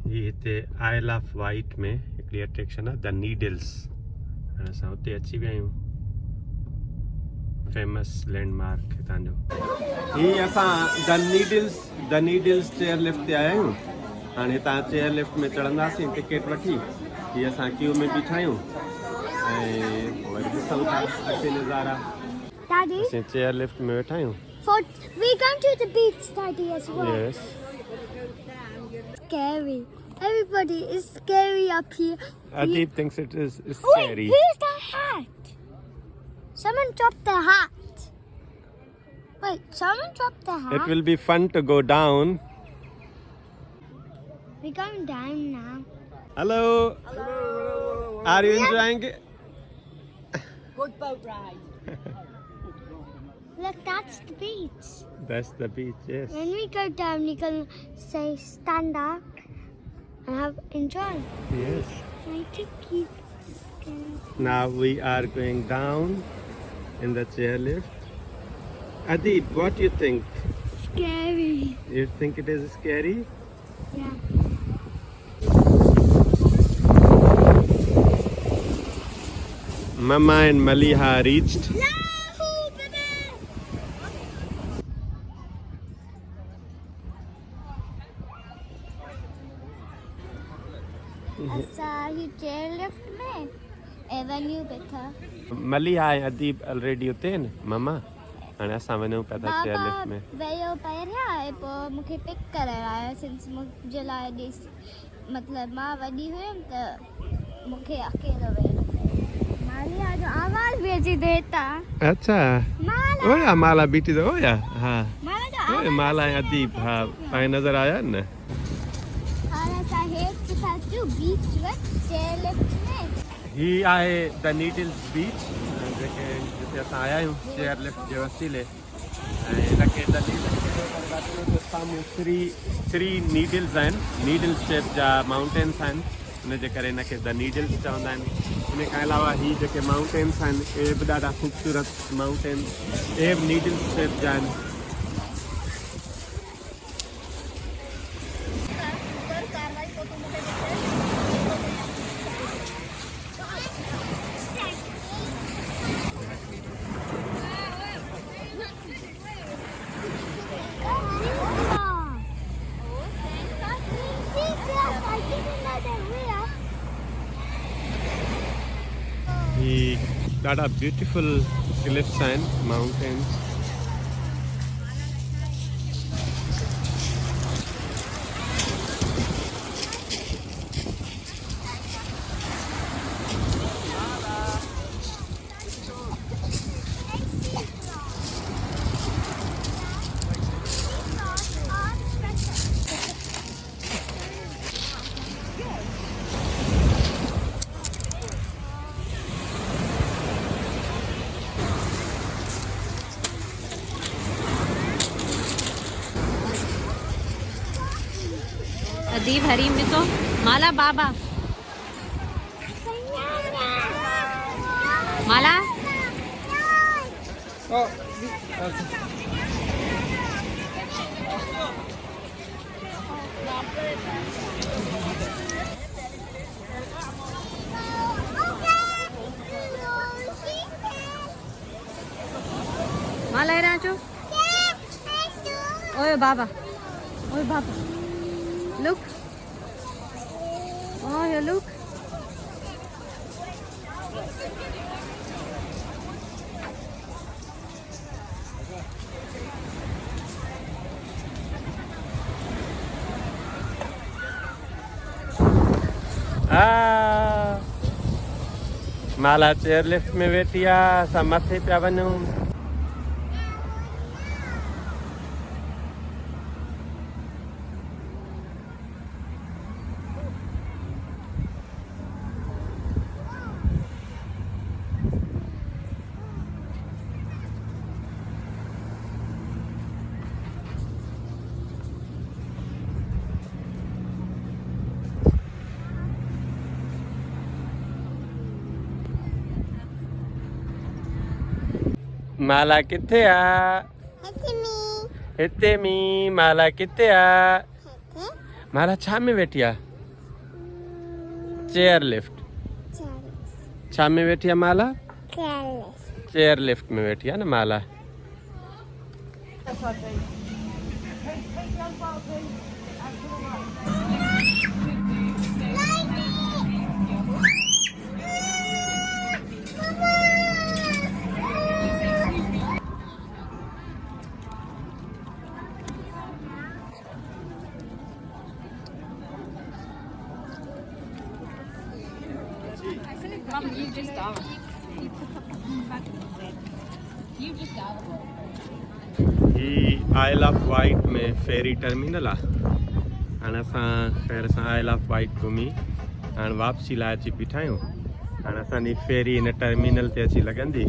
ये हिते आइल of Wight में हिकिड़ी अट्रैक्शन आहे द नीडल्स। हाणे असां हुते अची विया आहियूं, फेमस लैंडमार्क हितां जो। हीअ असां द नीडल्स चेयर लिफ्ट ते आया आहियूं। हाणे हितां चेयर लिफ्ट में चढ़ंदासीं टिकट वठी। हीअ असां क्यू में बीठा आहियूं ऐं वरी ॾिसूं था अॻिते नज़ारा। Daddy? असां चेयर लिफ्ट में वेठा आहियूं। We're going to the beach, Daddy, as well. Yes. Scary. Everybody is scary up here. Adeep thinks it is Wait, scary. who's that hat? Someone dropped the hat. Wait, someone dropped the hat? It will be fun to go down. We're going down now. Hello. Hello. Are you enjoying it? Good boat ride. Look, that's the beach. That's the beach, yes. When we go down, you can say stand up and enjoy. Yes. I think you scared. Now we are going down in the chairlift. Adeep, what do you think? Scary. You think it is scary? Yeah. Mama and Maliha reached. He chairlift में Avenue पे था। Maliha and Adeep already उते न mama. हाणे असां वञूं पिया था chairlift में। वेयो पहिरियां ऐं पोइ मूंखे पिक करण आयो सिंस मुंहिंजे लाइ मतलब मां वॾी हुयमि त मूंखे अकेलो वेहणो पियो। मालिया जो आवाज़ भी अची देता। अच्छा। माला। ओया माला बीठी तो ओया। हाँ। माला जो ओए माला ऐं अदीप हाँ पाए नज़र आया न। हाणे असां हेठि था अचूं बीच में chairlift में। ही आहे द नीडल्स बीच जेके जिते असां आया आहियूं chairlift जे वसीले। ऐं हिनखे द नीडल्स साम्हूं थ्री नीडल्स आहिनि, नीडल शेप जा माउंटेन्स आहिनि, हिनजे करे हिनखे द नीडल्स चवंदा आहिनि। हिन खां अलावा ही जेके माउंटेन्स आहिनि इहे बि ॾाढा ख़ूबसूरत माउंटेन्स, इहे बि नीडल शेप जा आहिनि। ॾाढा ब्यूटीफुल क्लिफ्स आहिनि, माउंटेन्स। अदीब हरीम ॾिसो माला बाबा माला माला राजो ओए बाबा look oh you look Mala chairlift में वेठी आहे, असां मथे पिया वञूं। माला किथे आ? हिते मी माला किथे आ? माला छा में वेठी आ? चेयरलिफ्ट छा में वेठी आहे माला चेयरलिफ्ट में वेठी आहे न माला You just are. You just are. ही आइल ऑफ वाइट में फेरी टर्मिनल आहे हाणे ख़ैर असां आइल ऑफ वाइट घुमी हाणे वापसी लाइ अची बीठा आहियूं हाणे असांजी फेरी हिन टर्मिनल ते अची लॻंदी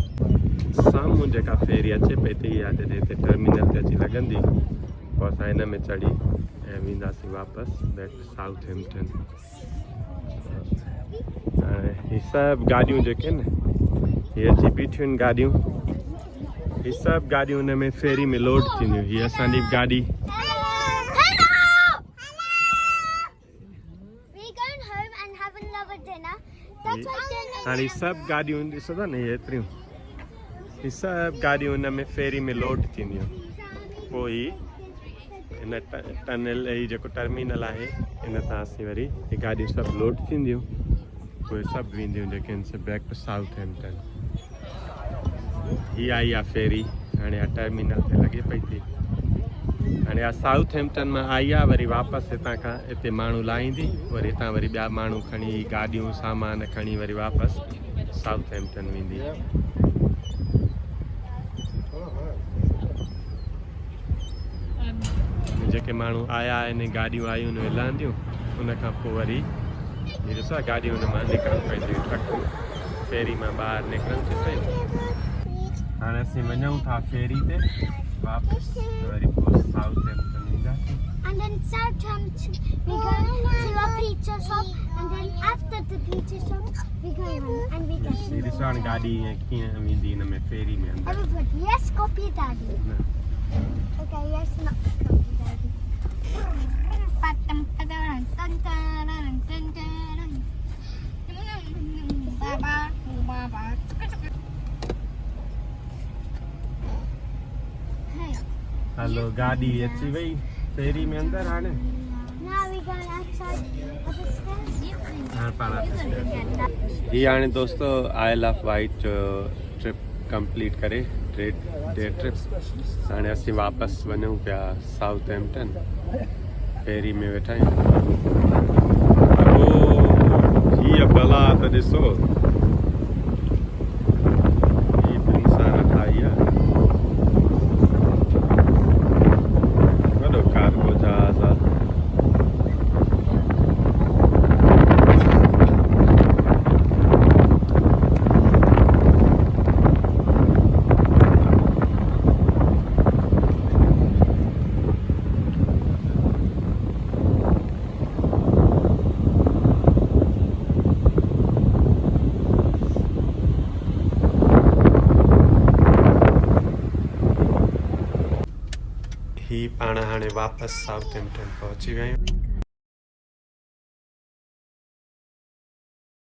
साम्हूं जेका फेरी अचे पई थी इहा जॾहिं हिते टर्मिनल ते अची लॻंदी पोइ असां हिन में चढ़ी ऐं वेंदासीं वापसि बैक टू साउथ हैम्पटन हाणे हीअ सभु गाॾियूं जेके आहिनि हीअ अची बीठियूं आहिनि गाॾियूं हीअ सभु गाॾियूं हुन में फेरी में लोड थींदियूं हीअ असांजी गाॾी हाणे सभु गाॾियूं ॾिसो था न इहे एतिरियूं हीअ सभु गाॾियूं हुन में फेरी में लोड थींदियूं पोइ हिन टनल हीअ जेको टर्मिनल आहे हिन तां असीं वरी हीअ गाॾियूं सभु लोड थींदियूं पोइ सभु वेंदियूं जेके आहिनि बैक टू साउथ हैम्पटन ही आई आहे फेरी हाणे इहा टर्मिनल ते लॻे पई थी हाणे इहा साउथ हैम्पटन मां आई आहे वरी वापसि हितां खां हिते माण्हू लाहींदी वरी हितां वरी ॿिया माण्हू खणी गाॾियूं सामान खणी वरी वापसि साउथ हैम्पटन वेंदी जेके माण्हू आया आहिनि गाॾियूं आयूं आहिनि उहे लहंदियूं उन खां पोइ वरी ॾिसो गाॾियूं हुन मां निकिरनि पवंदियूं ट्रकूं फेरी मां ॿाहिरि निकिरनि थियूं पयूं हाणे असीं वञूं था फेरी ते वापसि वरी पोइ साउथ हैम्पटन वेंदासीं And then Southampton, we go to a pizza shop, and then after the pizza shop, we go home and we get हीअ ॾिसो हाणे गाॾी कीअं वेंदी हिन में फेरी में अंदरि everybody. Yes, copy daddy. Okay, yes, not copy daddy. Hello गाॾी अची वई फेरी में अंदरि हाणे Now we going outside of the stairs. हाणे पाण हीअ हाणे दोस्तो आइल ऑफ वाइट जो ट्रिप कंप्लीट करे डे ट्रिप हाणे असीं वापसि वञूं पिया साउथ हैम्पटन फेरी में वेठा आहियूं हीअ भला त ॾिसो हीअ इंसान ठाही आहे वॾो कार्गो जहाज़ आहे ही पाण हाणे वापसि साउथ हैम्पटन पहुची विया आहियूं